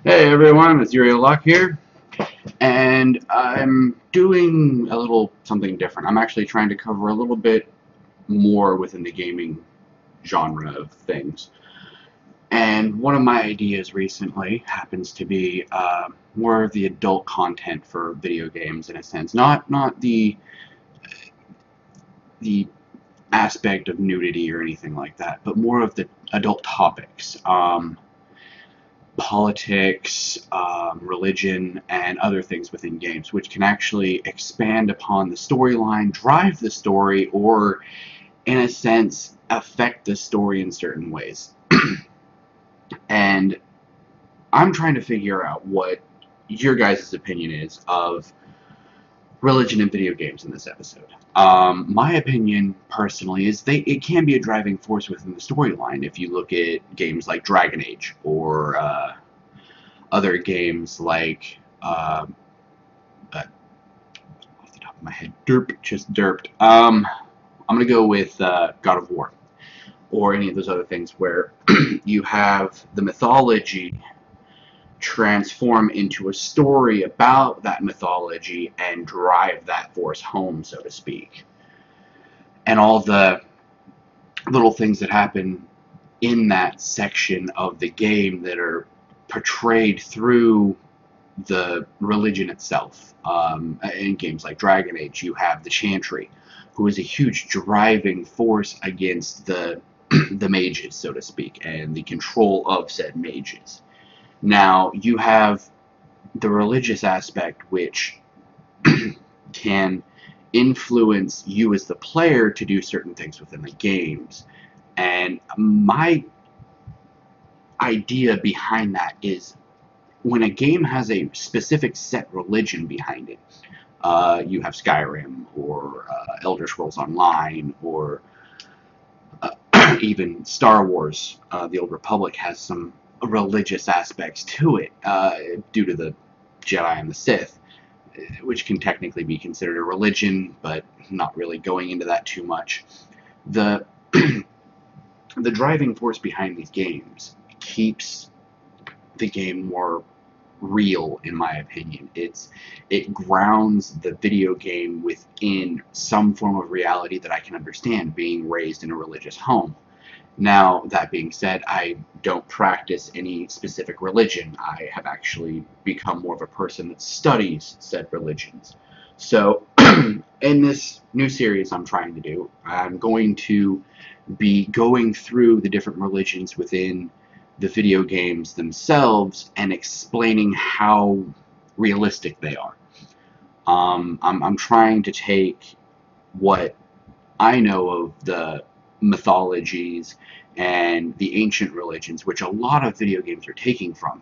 Hey everyone, it's UnLocke'd here, and I'm doing a little something different. I'm actually trying to cover a little bit more within the gaming genre of things. And one of my ideas recently happens to be more of the adult content for video games, in a sense. Not the aspect of nudity or anything like that, but more of the adult topics. Politics, religion, and other things within games, which can actually expand upon the storyline, drive the story, or, in a sense, affect the story in certain ways. And I'm trying to figure out what your guys' opinion is of religion in video games in this episode. My opinion, personally, is it can be a driving force within the storyline. If you look at games like Dragon Age, or other games like, off the top of my head, just derped. I'm going to go with God of War, or any of those other things where you have the mythology transform into a story about that mythology and drive that force home, so to speak. And all the little things that happen in that section of the game that are portrayed through the religion itself. In games like Dragon Age, you have the Chantry, who is a huge driving force against the mages, so to speak, and the control of said mages. Now, you have the religious aspect, which can influence you as the player to do certain things within the games. And my idea behind that is, when a game has a specific set religion behind it, you have Skyrim, or Elder Scrolls Online, or even Star Wars, The Old Republic has some religious aspects to it, due to the Jedi and the Sith, which can technically be considered a religion, but not really going into that too much. The driving force behind these games keeps the game more real, in my opinion. It grounds the video game within some form of reality that I can understand, being raised in a religious home. Now, that being said, I don't practice any specific religion. I have actually become more of a person that studies said religions. So, in this new series I'm trying to do, I'm going to be going through the different religions within the video games themselves and explaining how realistic they are. I'm trying to take what I know of the mythologies and the ancient religions, which a lot of video games are taking from.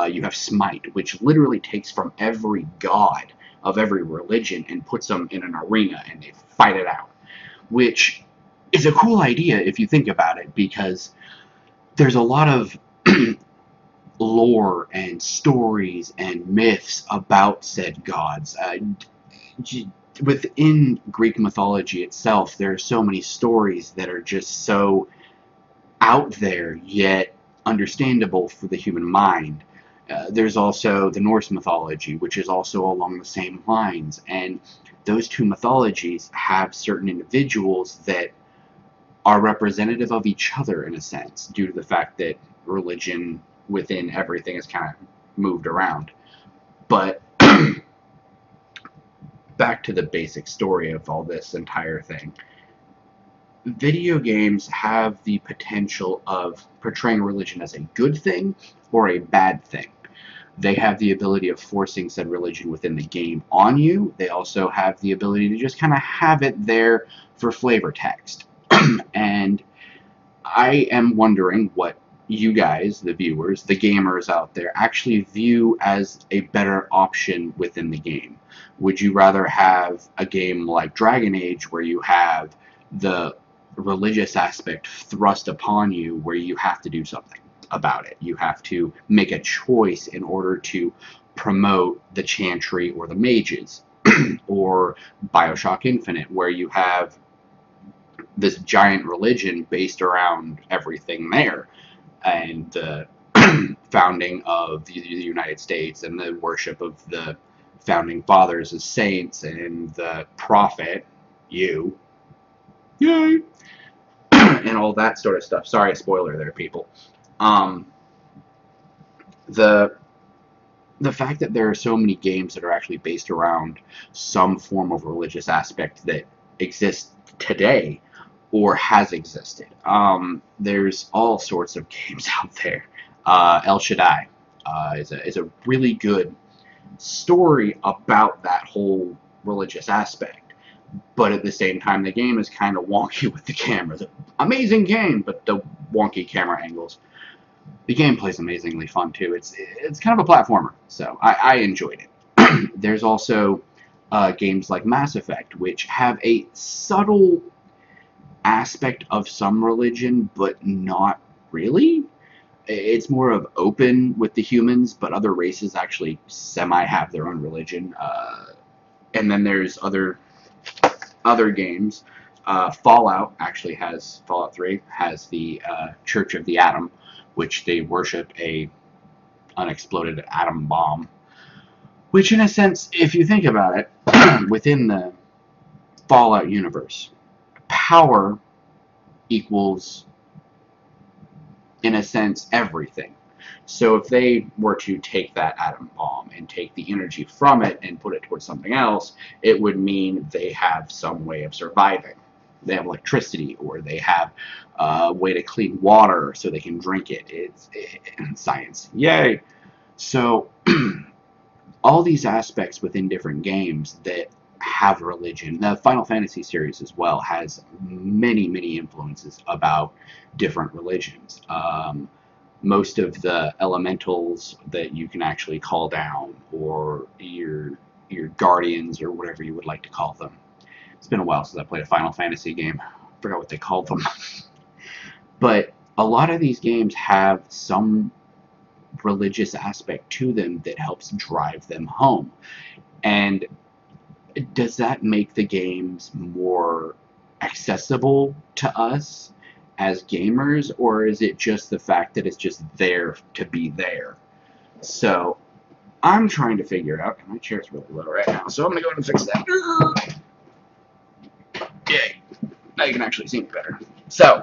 You have Smite, which literally takes from every god of every religion and puts them in an arena and they fight it out, which is a cool idea if you think about it, because there's a lot of lore and stories and myths about said gods. Within Greek mythology itself, there are so many stories that are just so out there, yet understandable for the human mind. There's also the Norse mythology, which is also along the same lines, and those two mythologies have certain individuals that are representative of each other, in a sense, due to the fact that religion within everything is kind of moved around. But back to the basic story of all this entire thing. Video games have the potential of portraying religion as a good thing or a bad thing. They have the ability of forcing said religion within the game on you. They also have the ability to just kind of have it there for flavor text. And I am wondering what you guys, the viewers, the gamers out there, actually view as a better option within the game. Would you rather have a game like Dragon Age where you have the religious aspect thrust upon you, where you have to do something about it? You have to make a choice in order to promote the chantry or the mages, or Bioshock Infinite, where you have this giant religion based around everything there, and the founding of the United States and the worship of the founding fathers as saints and the prophet, you, yay, and all that sort of stuff. Sorry, spoiler there, people. Um, the the fact that there are so many games that are actually based around some form of religious aspect that exists today or has existed. There's all sorts of games out there. El Shaddai is a really good story about that whole religious aspect. But at the same time, the game is kind of wonky with the cameras. Amazing game, but the wonky camera angles. The gameplay is amazingly fun too. It's kind of a platformer, so I enjoyed it. There's also games like Mass Effect, which have a subtle aspect of some religion, but not really. It's more of open with the humans, but other races actually semi have their own religion. And then there's other games. Fallout 3 has the Church of the Atom, which they worship a unexploded atom bomb. Which, in a sense, if you think about it, within the Fallout universe, power equals, in a sense, everything. So if they were to take that atom bomb and take the energy from it and put it towards something else, it would mean they have some way of surviving. They have electricity, or they have a way to clean water so they can drink it. It's science. Yay! So all these aspects within different games that have religion. The Final Fantasy series as well has many, many influences about different religions. Most of the elementals that you can actually call down, or your guardians, or whatever you would like to call them. It's been a while since I played a Final Fantasy game. I forgot what they called them. But a lot of these games have some religious aspect to them that helps drive them home. And does that make the games more accessible to us as gamers, or is it just the fact that it's just there to be there? So I'm trying to figure out, and my chair's really low right now, so I'm going to go ahead and fix that. Yay. Now you can actually see me better. So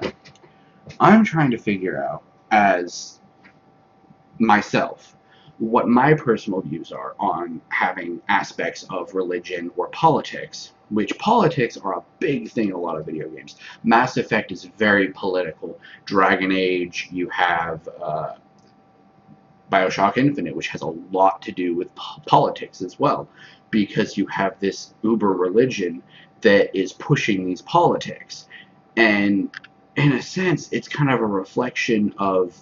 I'm trying to figure out, as myself, what my personal views are on having aspects of religion or politics, which politics are a big thing in a lot of video games. Mass Effect is very political. Dragon Age, you have Bioshock Infinite, which has a lot to do with politics as well, because you have this uber religion that is pushing these politics. And in a sense, it's kind of a reflection of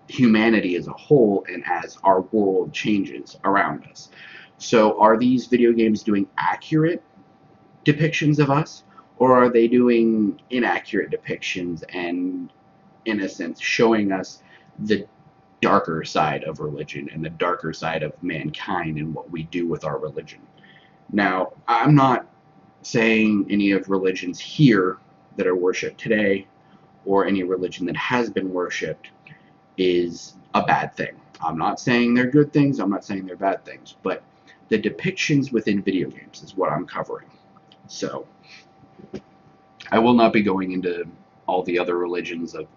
humanity as a whole and as our world changes around us. So are these video games doing accurate depictions of us, or are they doing inaccurate depictions and, in a sense, showing us the darker side of religion and the darker side of mankind and what we do with our religion? Now, I'm not saying any of religions here that are worshipped today, or any religion that has been worshipped, is a bad thing. I'm not saying they're good things, I'm not saying they're bad things, but the depictions within video games is what I'm covering. So I will not be going into all the other religions of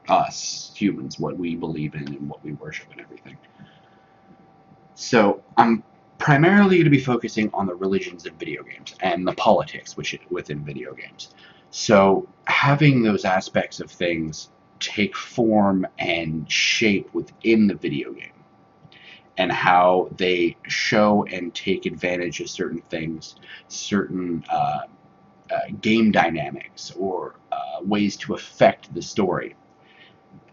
us humans, what we believe in and what we worship and everything. So I'm primarily going to be focusing on the religions in video games and the politics within video games. So having those aspects of things take form and shape within the video game, and how they show and take advantage of certain things, certain game dynamics or ways to affect the story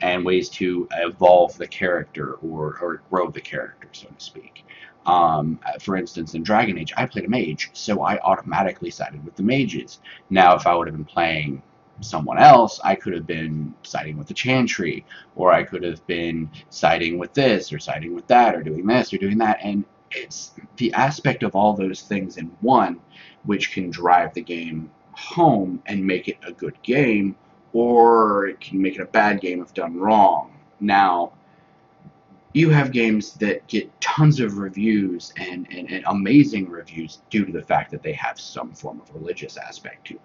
and ways to evolve the character or grow the character, so to speak. For instance, in Dragon Age, I played a mage, so I automatically sided with the mages. Now, if I would have been playing someone else, I could have been siding with the Chantry, or I could have been siding with this, or siding with that, or doing this, or doing that, and it's the aspect of all those things in one which can drive the game home and make it a good game, or it can make it a bad game if done wrong. Now, you have games that get tons of reviews and amazing reviews due to the fact that they have some form of religious aspect to them.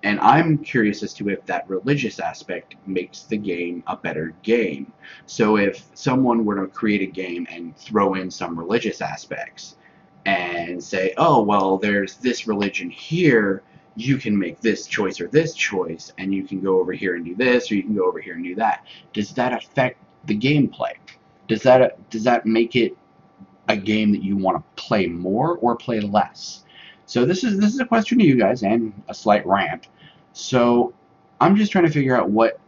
And I'm curious as to if that religious aspect makes the game a better game. So if someone were to create a game and throw in some religious aspects and say, oh, well, there's this religion here, you can make this choice or this choice, and you can go over here and do this, or you can go over here and do that. Does that affect the gameplay? Does that make it a game that you want to play more or play less? So this is a question to you guys and a slight rant. So I'm just trying to figure out what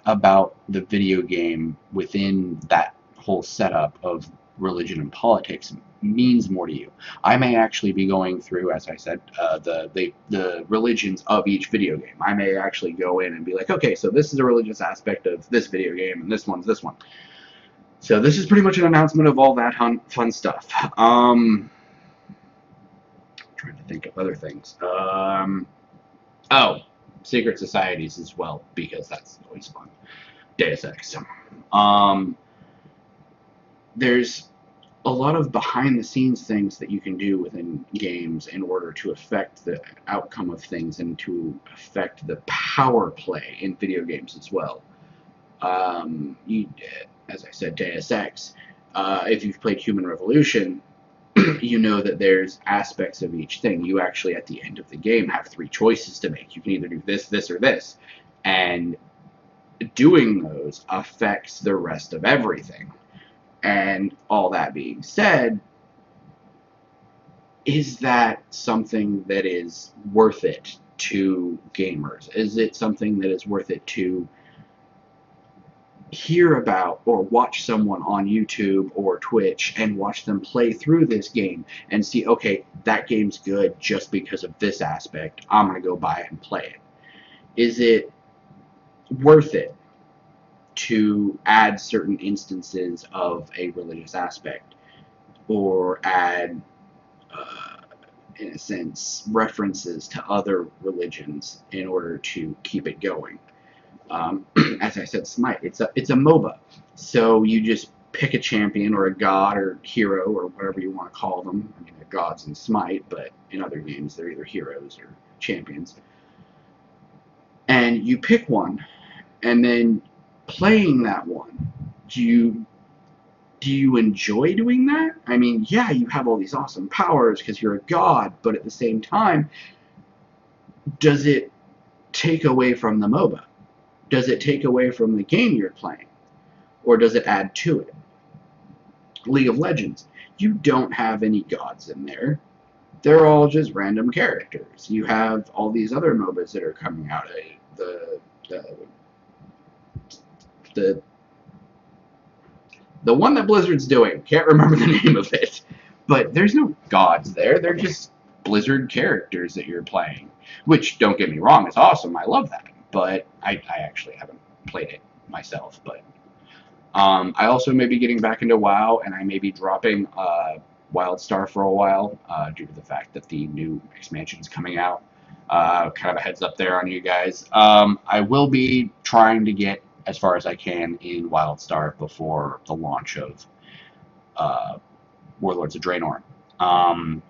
about the video game within that whole setup of religion and politics means more to you. I may actually be going through, as I said, the religions of each video game. I may actually go in and be like, okay, so this is a religious aspect of this video game, and this one's this one. So this is pretty much an announcement of all that fun stuff. Trying to think of other things. Oh, secret societies as well, because that's always fun. Deus Ex. There's a lot of behind-the-scenes things that you can do within games in order to affect the outcome of things and to affect the power play in video games as well. As I said, Deus Ex. If you've played Human Revolution, you know that there's aspects of each thing. You actually, at the end of the game, have 3 choices to make. You can either do this, this, or this. And doing those affects the rest of everything. And all that being said, is that something that is worth it to gamers? Is it something that is worth it to hear about or watch someone on YouTube or Twitch and watch them play through this game and see, okay, that game's good just because of this aspect, I'm going to go buy it and play it? Is it worth it to add certain instances of a religious aspect or add, in a sense, references to other religions in order to keep it going? As I said, Smite, it's a MOBA, so you just pick a champion or a god or hero or whatever you want to call them. I mean, they're gods in Smite, but in other games they're either heroes or champions. And you pick one, and then playing that one, do you enjoy doing that? I mean, yeah, you have all these awesome powers because you're a god, but at the same time, does it take away from the MOBA? Does it take away from the game you're playing? Or does it add to it? League of Legends, you don't have any gods in there. They're all just random characters. You have all these other MOBAs that are coming out. The one that Blizzard's doing, can't remember the name of it, but there's no gods there. They're just Blizzard characters that you're playing, which, don't get me wrong, is awesome. I love that. But I actually haven't played it myself. But I also may be getting back into WoW, and I may be dropping WildStar for a while due to the fact that the new expansion is coming out. Kind of a heads up there on you guys. I will be trying to get as far as I can in WildStar before the launch of Warlords of Draenor. I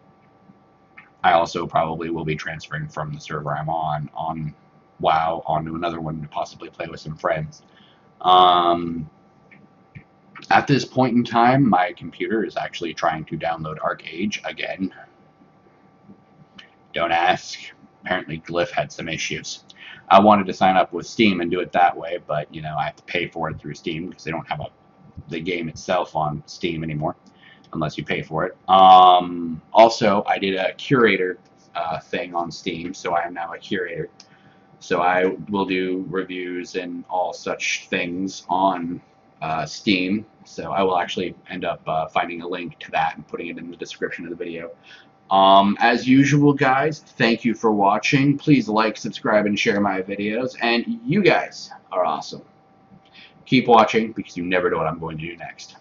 also probably will be transferring from the server I'm on WoW onto another one to possibly play with some friends. At this point in time, my computer is actually trying to download Arcade again. Don't ask. Apparently Glyph had some issues. I wanted to sign up with Steam and do it that way, but you know, I have to pay for it through Steam because they don't have the game itself on Steam anymore unless you pay for it. Also, I did a curator thing on Steam, so I am now a curator. So I will do reviews and all such things on Steam. So I will actually end up finding a link to that and putting it in the description of the video. As usual, guys, thank you for watching. Please like, subscribe, and share my videos. And you guys are awesome. Keep watching because you never know what I'm going to do next.